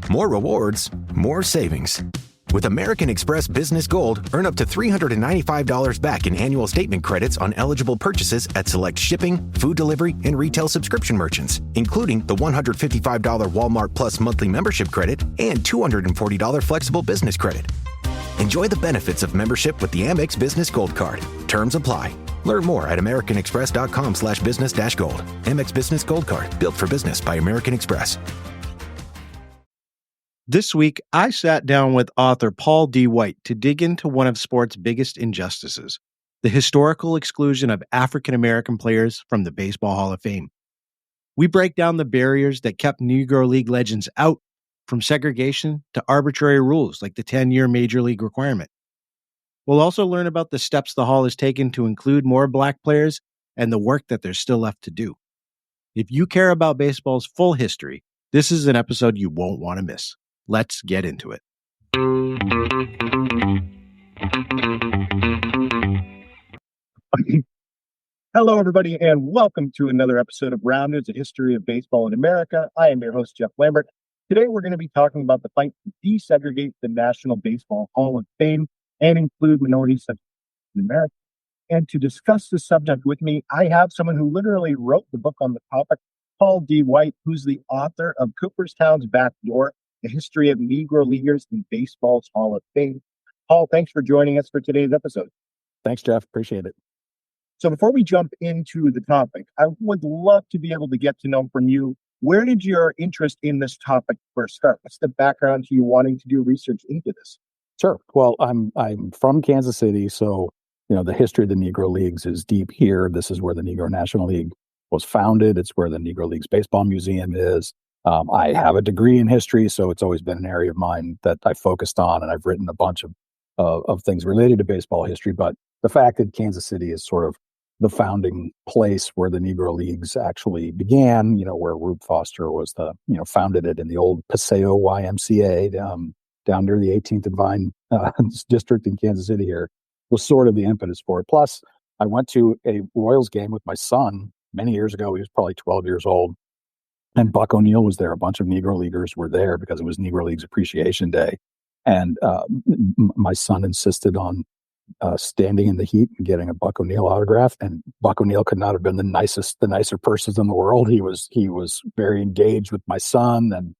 More rewards, more savings. With American Express Business Gold, earn up to $395 back in annual statement credits on eligible purchases at select shipping, food delivery, and retail subscription merchants, including the $155 Walmart Plus monthly membership credit and $240 flexible business credit. Enjoy the benefits of membership with the Amex Business Gold Card. Terms apply. Learn more at americanexpress.com/business-gold. Amex Business Gold Card. Built for business by American Express. This week, I sat down with author Paul D. White to dig into one of sport's biggest injustices, the historical exclusion of African American players from the Baseball Hall of Fame. We break down the barriers that kept Negro League legends out, from segregation to arbitrary rules like the 10-year Major League requirement. We'll also learn about the steps the Hall has taken to include more Black players and the work that there's still left to do. If you care about baseball's full history, this is an episode you won't want to miss. Let's get into it. Hello, everybody, and welcome to another episode of Round News, a history of baseball in America. I am your host, Jeff Lambert. Today, we're going to be talking about the fight to desegregate the National Baseball Hall of Fame and include minorities such as in America. And to discuss this subject with me, I have someone who literally wrote the book on the topic, Paul D. White, who's the author of Cooperstown's Back Door, the history of Negro Leaguers in Baseball's Hall of Fame. Paul, thanks for joining us for today's episode. Thanks, Jeff. Appreciate it. So before we jump into the topic, I would love to be able to get to know from you, where did your interest in this topic first start? What's the background to you wanting to do research into this? Sure. Well, I'm from Kansas City, so the history of the Negro Leagues is deep here. This is where the Negro National League was founded. It's where the Negro Leagues Baseball Museum is. I have a degree in history, so it's always been an area of mine that I focused on, and I've written a bunch of things related to baseball history. But the fact that Kansas City is sort of the founding place where the Negro Leagues actually began, where Rube Foster was founded it in the old Paseo YMCA down near the 18th and Vine district in Kansas City here, was sort of the impetus for it. Plus, I went to a Royals game with my son many years ago. He was probably 12 years old. And Buck O'Neill was there. A bunch of Negro Leaguers were there because it was Negro Leagues Appreciation Day. And my son insisted on standing in the heat and getting a Buck O'Neill autograph. And Buck O'Neill could not have been the nicer person in the world. He was very engaged with my son, and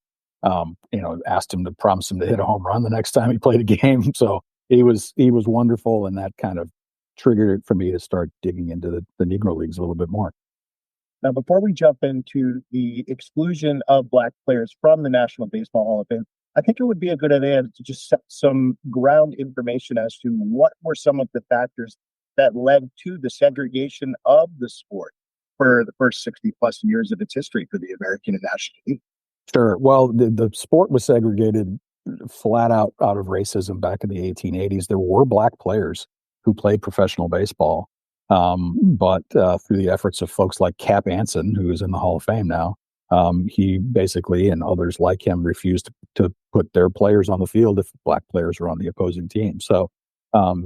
asked him to promise him to hit a home run the next time he played a game. So he was wonderful, and that kind of triggered it for me to start digging into the Negro Leagues a little bit more. Now, before we jump into the exclusion of Black players from the National Baseball Hall of Fame, I think it would be a good idea to just set some ground information as to what were some of the factors that led to the segregation of the sport for the first 60 plus years of its history for the American and National League. Sure. Well, the sport was segregated flat out of racism back in the 1880s. There were Black players who played professional baseball. But through the efforts of folks like Cap Anson, who is in the Hall of Fame now, he basically, and others like him, refused to put their players on the field if Black players were on the opposing team. So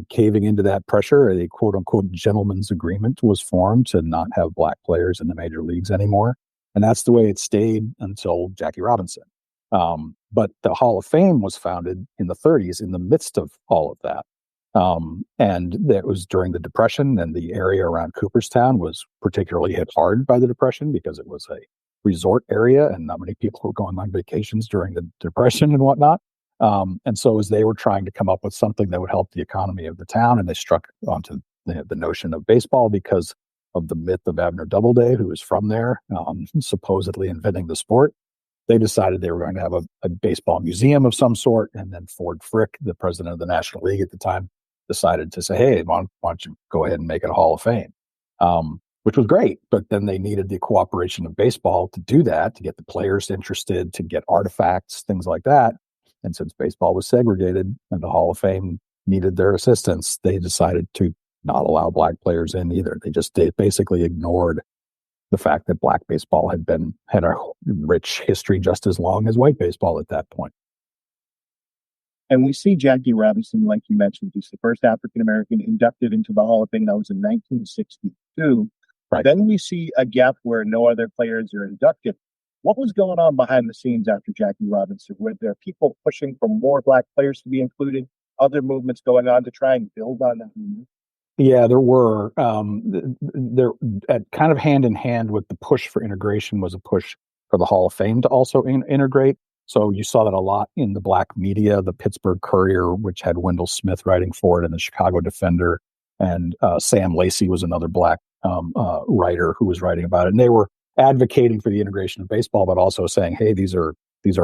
caving into that pressure, a quote-unquote gentleman's agreement was formed to not have Black players in the major leagues anymore. And that's the way it stayed until Jackie Robinson. But the Hall of Fame was founded in the 30s in the midst of all of that. And that was during the Depression, and the area around Cooperstown was particularly hit hard by the Depression because it was a resort area and not many people were going on vacations during the Depression and whatnot. And so as they were trying to come up with something that would help the economy of the town, and they struck onto the notion of baseball because of the myth of Abner Doubleday, who was from there, supposedly inventing the sport. They decided they were going to have a baseball museum of some sort. And then Ford Frick, the president of the National League at the time, decided to say, hey, why don't you go ahead and make it a Hall of Fame, which was great. But then they needed the cooperation of baseball to do that, to get the players interested, to get artifacts, things like that. And since baseball was segregated and the Hall of Fame needed their assistance, they decided to not allow Black players in either. They basically ignored the fact that Black baseball had a rich history just as long as white baseball at that point. And we see Jackie Robinson, like you mentioned, he's the first African-American inducted into the Hall of Fame. That was in 1962. Right. Then we see a gap where no other players are inducted. What was going on behind the scenes after Jackie Robinson? Were there people pushing for more Black players to be included? Other movements going on to try and build on that movement? Yeah, there were. There, at kind of hand in hand with the push for integration was a push for the Hall of Fame to also integrate. So you saw that a lot in the Black media, the Pittsburgh Courier, which had Wendell Smith writing for it, and the Chicago Defender, and Sam Lacey was another Black writer who was writing about it. And they were advocating for the integration of baseball, but also saying, "Hey, these are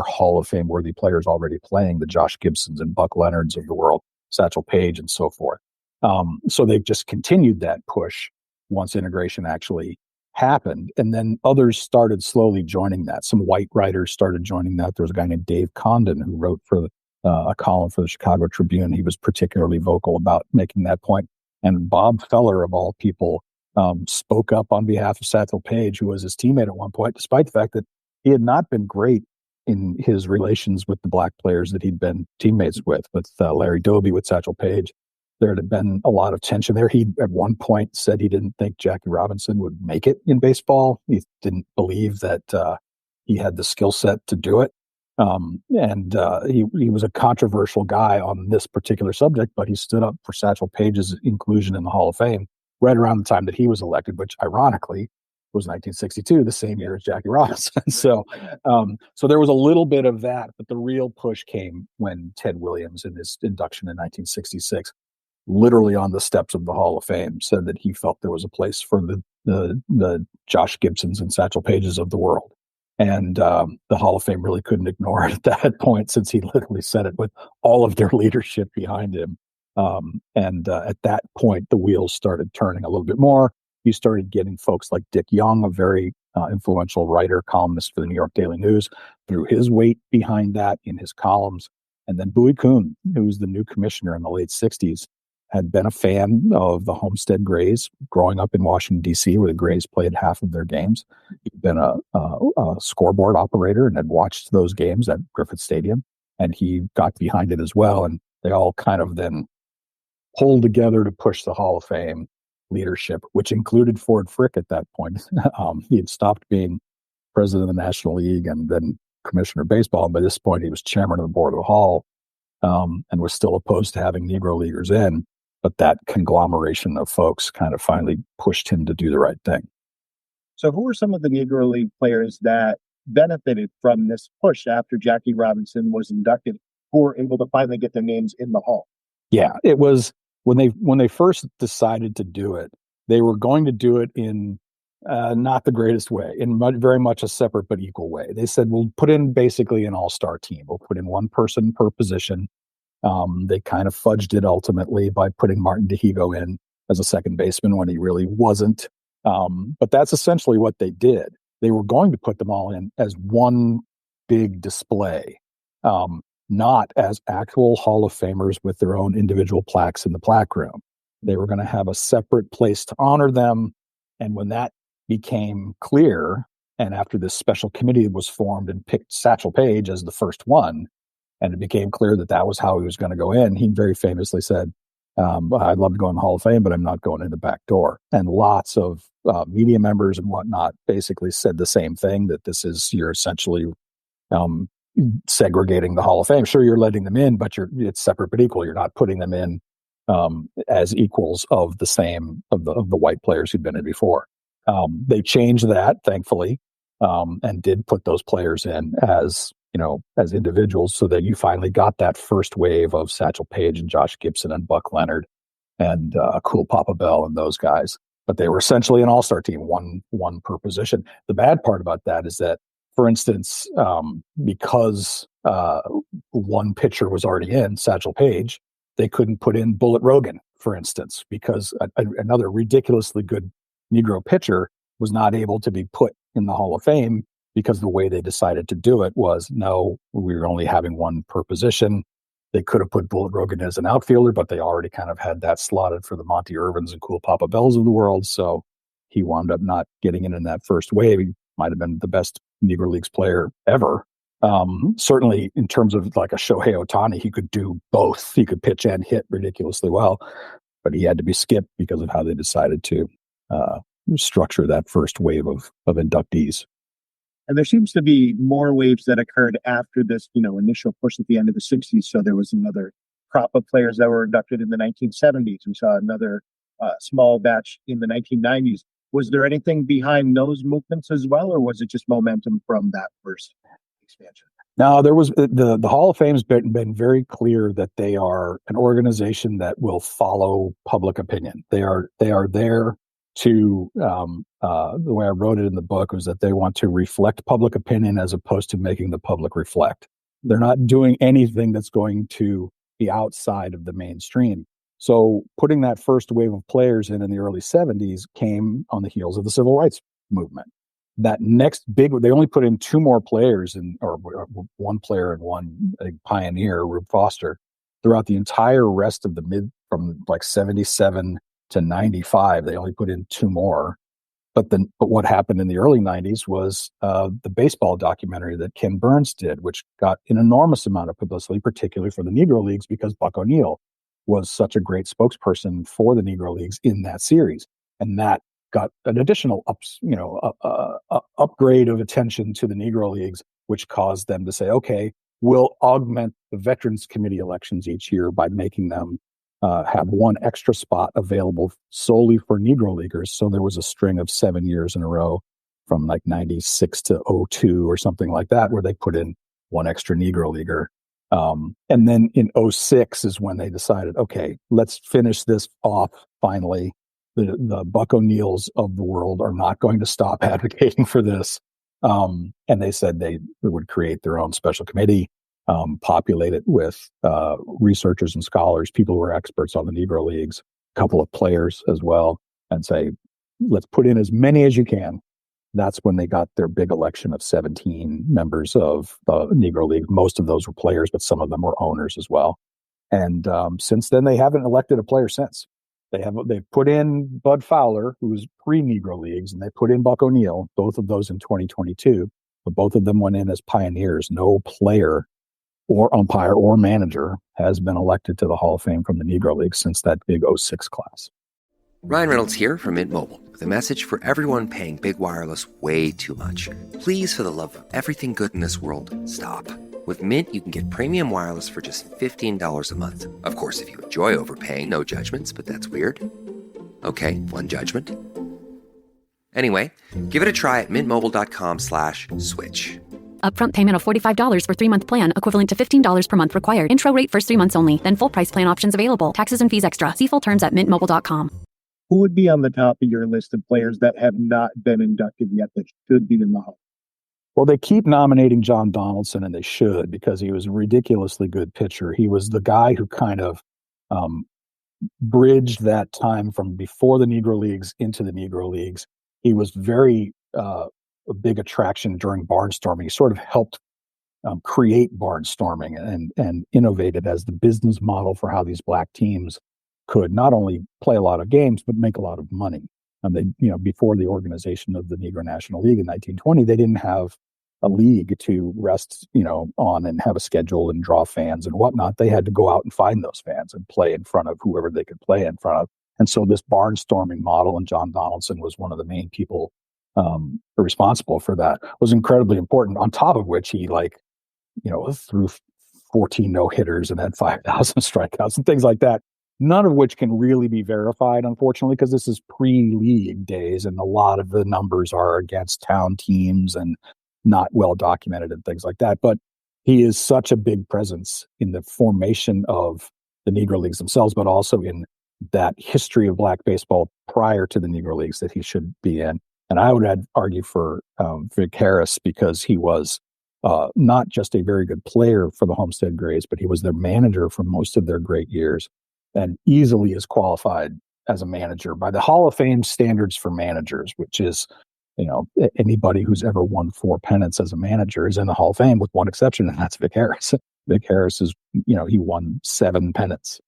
Hall of Fame worthy players already playing, the Josh Gibsons and Buck Leonards of the world, Satchel Paige, and so forth." So they've just continued that push once integration actually happened. And then others started slowly joining that. Some white writers started joining that. There was a guy named Dave Condon who wrote for a column for the Chicago Tribune. He was particularly vocal about making that point. And Bob Feller, of all people, spoke up on behalf of Satchel Paige, who was his teammate at one point, despite the fact that he had not been great in his relations with the Black players that he'd been teammates with Larry Doby, with Satchel Paige. There had been a lot of tension there. He, at one point, said he didn't think Jackie Robinson would make it in baseball. He didn't believe that he had the skill set to do it. He was a controversial guy on this particular subject, but he stood up for Satchel Paige's inclusion in the Hall of Fame right around the time that he was elected, which ironically was 1962, the same year as Jackie Robinson. So there was a little bit of that, but the real push came when Ted Williams, in his induction in 1966, literally on the steps of the Hall of Fame, said that he felt there was a place for the Josh Gibsons and Satchel Paiges of the world. And the Hall of Fame really couldn't ignore it at that point, since he literally said it with all of their leadership behind him. At that point, the wheels started turning a little bit more. You started getting folks like Dick Young, a very influential writer, columnist for the New York Daily News, threw his weight behind that in his columns. And then Bowie Kuhn, who was the new commissioner in the late 60s, had been a fan of the Homestead Grays growing up in Washington, D.C., where the Grays played half of their games. He'd been a scoreboard operator and had watched those games at Griffith Stadium, and he got behind it as well. And they all kind of then pulled together to push the Hall of Fame leadership, which included Ford Frick at that point. He had stopped being president of the National League and then commissioner of baseball. And by this point, he was chairman of the board of the Hall, and was still opposed to having Negro Leaguers in. But that conglomeration of folks kind of finally pushed him to do the right thing. So who were some of the Negro League players that benefited from this push after Jackie Robinson was inducted, who were able to finally get their names in the Hall? Yeah, it was when they first decided to do it, they were going to do it in not the greatest way, in very much a separate but equal way. They said, we'll put in basically an all-star team. We'll put in one person per position. They kind of fudged it ultimately by putting Martin DeHigo in as a second baseman when he really wasn't. But that's essentially what they did. They were going to put them all in as one big display, not as actual Hall of Famers with their own individual plaques in the plaque room. They were going to have a separate place to honor them. And when that became clear, and after this special committee was formed and picked Satchel Paige as the first one, and it became clear that that was how he was going to go in, he very famously said, I'd love to go in the Hall of Fame, but I'm not going in the back door. And lots of media members and whatnot basically said the same thing, that you're essentially segregating the Hall of Fame. Sure, you're letting them in, but it's separate but equal. You're not putting them in as equals of the white players who'd been in before. They changed that, thankfully, and did put those players in as individuals, so that you finally got that first wave of Satchel Paige and Josh Gibson and Buck Leonard and Cool Papa Bell and those guys. But they were essentially an all-star team, one per position. The bad part about that is that, for instance, because one pitcher was already in, Satchel Paige, they couldn't put in Bullet Rogan, for instance, because another ridiculously good Negro pitcher was not able to be put in the Hall of Fame, because the way they decided to do it was, no, we were only having one per position. They could have put Bullet Rogan as an outfielder, but they already kind of had that slotted for the Monty Irvins and Cool Papa Bells of the world. So he wound up not getting in that first wave. He might have been the best Negro Leagues player ever. Certainly in terms of like a Shohei Ohtani, he could do both. He could pitch and hit ridiculously well, but he had to be skipped because of how they decided to structure that first wave of inductees. And there seems to be more waves that occurred after this, initial push at the end of the 60s. So there was another crop of players that were inducted in the 1970s. We saw another small batch in the 1990s. Was there anything behind those movements as well, or was it just momentum from that first expansion? No, there was the Hall of Fame's been very clear that they are an organization that will follow public opinion. They are there to the way I wrote it in the book was that they want to reflect public opinion as opposed to making the public reflect. They're not doing anything that's going to be outside of the mainstream. So putting that first wave of players in the early 70s came on the heels of the civil rights movement. That next they only put in two more players or one player and one pioneer, Rube Foster, throughout the entire rest of from like 77 to 95. They only put in two more. But what happened in the early 90s was the baseball documentary that Ken Burns did, which got an enormous amount of publicity, particularly for the Negro Leagues, because Buck O'Neil was such a great spokesperson for the Negro Leagues in that series. And that got an additional upgrade of attention to the Negro Leagues, which caused them to say, okay, we'll augment the Veterans Committee elections each year by making them have one extra spot available solely for Negro Leaguers. So there was a string of 7 years in a row from like 96 to 02 or something like that, where they put in one extra Negro Leaguer. And then in 06 is when they decided, okay, let's finish this off finally. The Buck O'Neills of the world are not going to stop advocating for this. And they said they would create their own special committee, populate it with researchers and scholars, people who are experts on the Negro Leagues, a couple of players as well, and say, let's put in as many as you can. That's when they got their big election of 17 members of the Negro League. Most of those were players, but some of them were owners as well. And since then, they haven't elected a player since. They've put in Bud Fowler, who was pre-Negro Leagues, and they put in Buck O'Neil, both of those in 2022. But both of them went in as pioneers. No player or umpire or manager has been elected to the Hall of Fame from the Negro League since that big 06 class. Ryan Reynolds here from Mint Mobile with a message for everyone paying big wireless way too much. Please, for the love of everything good in this world, stop. With Mint, you can get premium wireless for just $15 a month. Of course, if you enjoy overpaying, no judgments, but that's weird. Okay, one judgment. Anyway, give it a try at mintmobile.com/switch. Upfront payment of $45 for 3-month plan, equivalent to $15 per month required. Intro rate first 3 months only, then full price plan options available. Taxes and fees extra. See full terms at mintmobile.com. Who would be on the top of your list of players that have not been inducted yet that should be in the Hall? Well, they keep nominating John Donaldson, and they should, because he was a ridiculously good pitcher. He was the guy who kind of bridged that time from before the Negro Leagues into the Negro Leagues. He was very a big attraction during barnstorming. He sort of helped create barnstorming and innovated as the business model for how these black teams could not only play a lot of games, but make a lot of money. They, before the organization of the Negro National League in 1920, they didn't have a league to rest, on and have a schedule and draw fans and whatnot. They had to go out and find those fans and play in front of whoever they could play in front of. And so this barnstorming model, and John Donaldson was one of the main people responsible for that, was incredibly important. On top of which he threw 14 no-hitters and had 5,000 strikeouts and things like that. None of which can really be verified, unfortunately, because this is pre-league days, and a lot of the numbers are against town teams and not well documented and things like that. But he is such a big presence in the formation of the Negro Leagues themselves, but also in that history of black baseball prior to the Negro Leagues that he should be in. And I would argue for Vic Harris, because he was not just a very good player for the Homestead Grays, but he was their manager for most of their great years, and easily is qualified as a manager by the Hall of Fame standards for managers, which is, anybody who's ever won 4 pennants as a manager is in the Hall of Fame, with one exception, and that's Vic Harris. Vic Harris is, he won 7 pennants.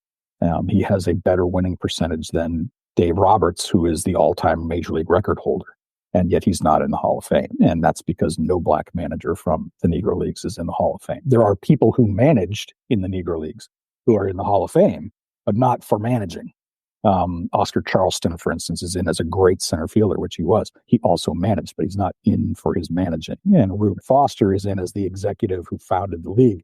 He has a better winning percentage than Dave Roberts, who is the all-time Major League record holder, and yet he's not in the Hall of Fame. And that's because no black manager from the Negro Leagues is in the Hall of Fame. There are people who managed in the Negro Leagues who are in the Hall of Fame, but not for managing. Oscar Charleston, for instance, is in as a great center fielder, which he was. He also managed, but he's not in for his managing. And Reuben Foster is in as the executive who founded the league,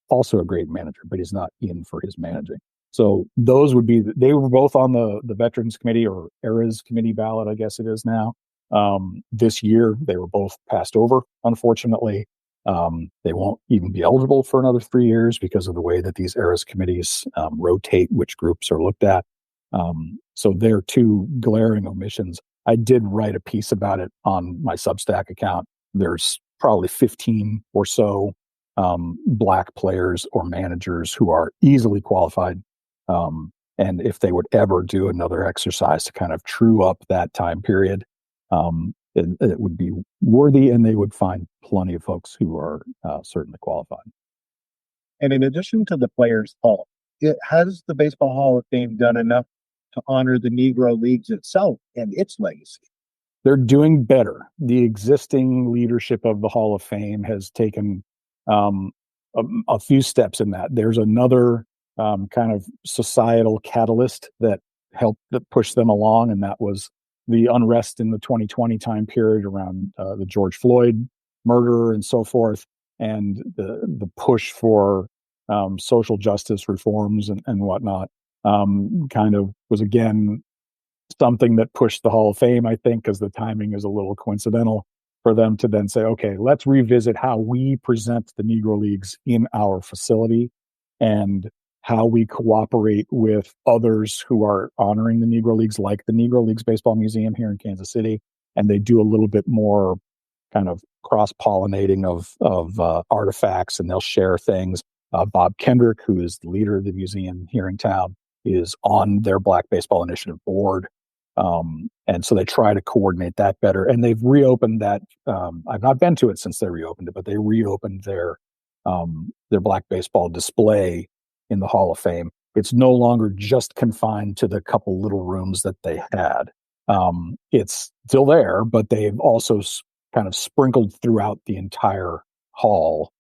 also a great manager, but he's not in for his managing. So those would be, they were both on the Veterans Committee or ERAS Committee ballot, I guess it is now. This year, they were both passed over, unfortunately. They won't even be eligible for another 3 years because of the way that these ERAS committees rotate which groups are looked at. So they're two glaring omissions. I did write a piece about it on my Substack account. There's probably 15 or so black players or managers who are easily qualified. And if they would ever do another exercise to kind of true up that time period, it would be worthy, and they would find plenty of folks who are certainly qualified. And in addition to the Players Hall, has the Baseball Hall of Fame done enough to honor the Negro Leagues itself and its legacy? They're doing better. The existing leadership of the Hall of Fame has taken a few steps in that. There's another kind of societal catalyst that helped push them along, and that was the unrest in the 2020 time period around the George Floyd murder and so forth, and the push for social justice reforms and whatnot. Kind of was, again, something that pushed the Hall of Fame, I think, because the timing is a little coincidental for them to then say, okay, let's revisit how we present the Negro Leagues in our facility and how we cooperate with others who are honoring the Negro Leagues, like the Negro Leagues Baseball Museum here in Kansas City. And they do a little bit more kind of cross-pollinating of artifacts, and they'll share things. Bob Kendrick, who is the leader of the museum here in town, is on their Black Baseball Initiative board. And so they try to coordinate that better. And they've reopened that. I've not been to it since they reopened it, but they reopened their Black Baseball display in the Hall of Fame. It's no longer just confined to the couple little rooms that they had. It's still there, but they've also kind of sprinkled throughout the entire hall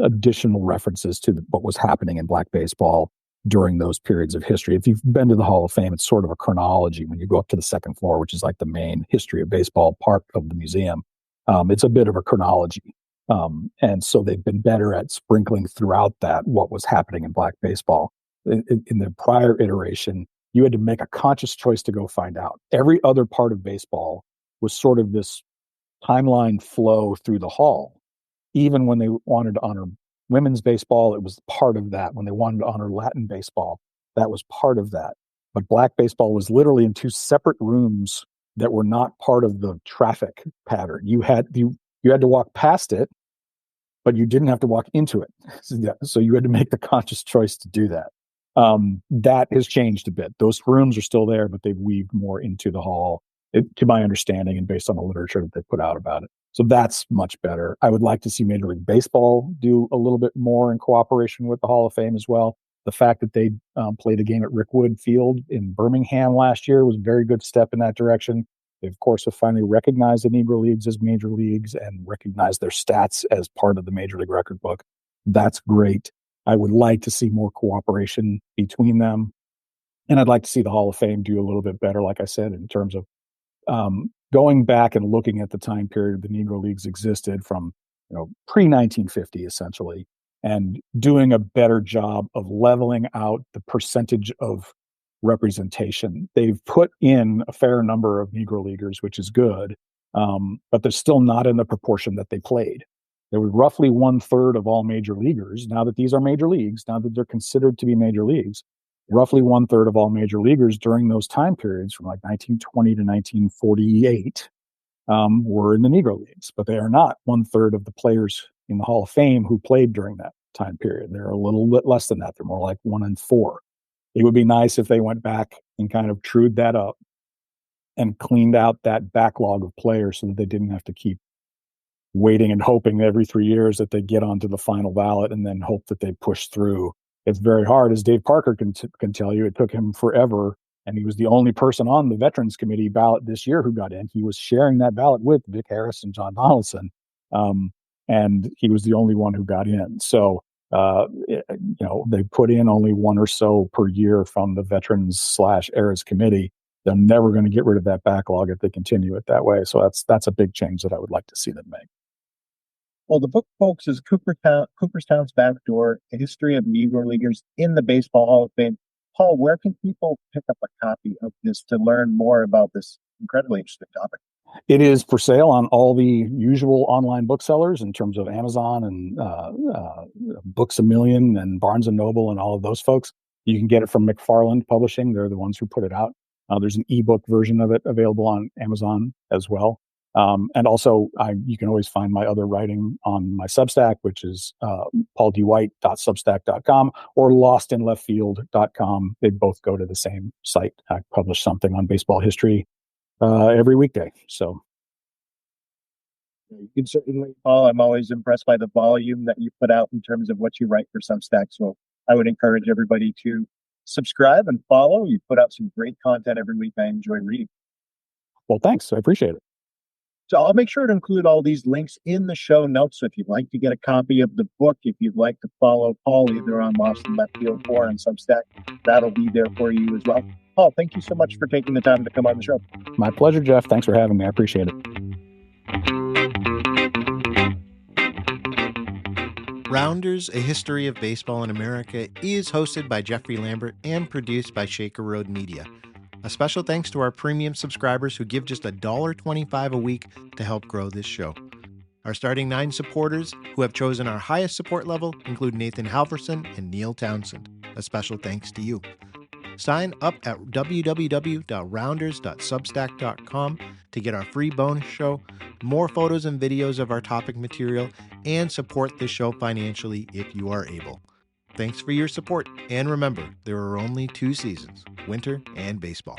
additional references to what was happening in Black baseball during those periods of history. If you've been to the Hall of Fame, it's sort of a chronology. When you go up to the second floor, which is like the main history of baseball part of the museum, it's a bit of a chronology. And so they've been better at sprinkling throughout that what was happening in Black baseball. In the prior iteration, you had to make a conscious choice to go find out. Every other part of baseball was sort of this timeline flow through the hall. Even when they wanted to honor women's baseball, it was part of that. When they wanted to honor Latin baseball, that was part of that. But Black baseball was literally in two separate rooms that were not part of the traffic pattern. You had to walk past it, but you didn't have to walk into it. So you had to make the conscious choice to do that. That has changed a bit. Those rooms are still there, but they've weaved more into the hall, to my understanding, and based on the literature that they put out about it. So that's much better. I would like to see Major League Baseball do a little bit more in cooperation with the Hall of Fame as well. The fact that they played a game at Rickwood Field in Birmingham last year was a very good step in that direction. They, of course, have finally recognized the Negro Leagues as major leagues and recognized their stats as part of the Major League Record Book. That's great. I would like to see more cooperation between them. And I'd like to see the Hall of Fame do a little bit better, like I said, in terms of going back and looking at the time period the Negro Leagues existed from, pre-1950, essentially, and doing a better job of leveling out the percentage of representation. They've put in a fair number of Negro Leaguers, which is good, but they're still not in the proportion that they played. There was roughly 1/3 of all major leaguers. Now that these are major leagues, now that they're considered to be major leagues, roughly 1/3 of all major leaguers during those time periods from like 1920 to 1948 were in the Negro Leagues, but they are not 1/3 of the players in the Hall of Fame who played during that time period. They're a little bit less than that. They're more like 1 in 4. It would be nice if they went back and kind of trued that up and cleaned out that backlog of players so that they didn't have to keep waiting and hoping every 3 years that they get onto the final ballot and then hope that they push through. It's very hard. As Dave Parker can tell you, it took him forever. And he was the only person on the Veterans Committee ballot this year who got in. He was sharing that ballot with Vic Harris and John Donaldson. And he was the only one who got in. So They put in only one or so per year from the Veterans/Eras Committee. They're never going to get rid of that backlog if they continue it that way. So that's a big change that I would like to see them make. Well, the book, folks, is Cooperstown's Backdoor: A History of Negro Leaguers in the Baseball Hall of Fame. Paul, where can people pick up a copy of this to learn more about this incredibly interesting topic? It is for sale on all the usual online booksellers in terms of Amazon and Books A Million and Barnes & Noble and all of those folks. You can get it from McFarland Publishing. They're the ones who put it out. There's an ebook version of it available on Amazon as well. And also, you can always find my other writing on my Substack, which is pauldwhite.substack.com or lostinleftfield.com. They both go to the same site. I publish something on baseball history every weekday. So you can certainly, Paul, I'm always impressed by the volume that you put out in terms of what you write for Substack. So I would encourage everybody to subscribe and follow. You put out some great content every week. I enjoy reading. Well, thanks. I appreciate it. So I'll make sure to include all these links in the show notes. So if you'd like to get a copy of the book, if you'd like to follow Paul either on Lost in Left Field or on Substack, that'll be there for you as well. Paul, thank you so much for taking the time to come on the show. My pleasure, Jeff. Thanks for having me. I appreciate it. Rounders, A History of Baseball in America is hosted by Jeffrey Lambert and produced by Shaker Road Media. A special thanks to our premium subscribers who give just $1.25 a week to help grow this show. Our starting 9 supporters who have chosen our highest support level include Nathan Halverson and Neil Townsend. A special thanks to you. Sign up at www.rounders.substack.com to get our free bonus show, more photos and videos of our topic material, and support this show financially if you are able. Thanks for your support, and remember, there are only 2 seasons, winter and baseball.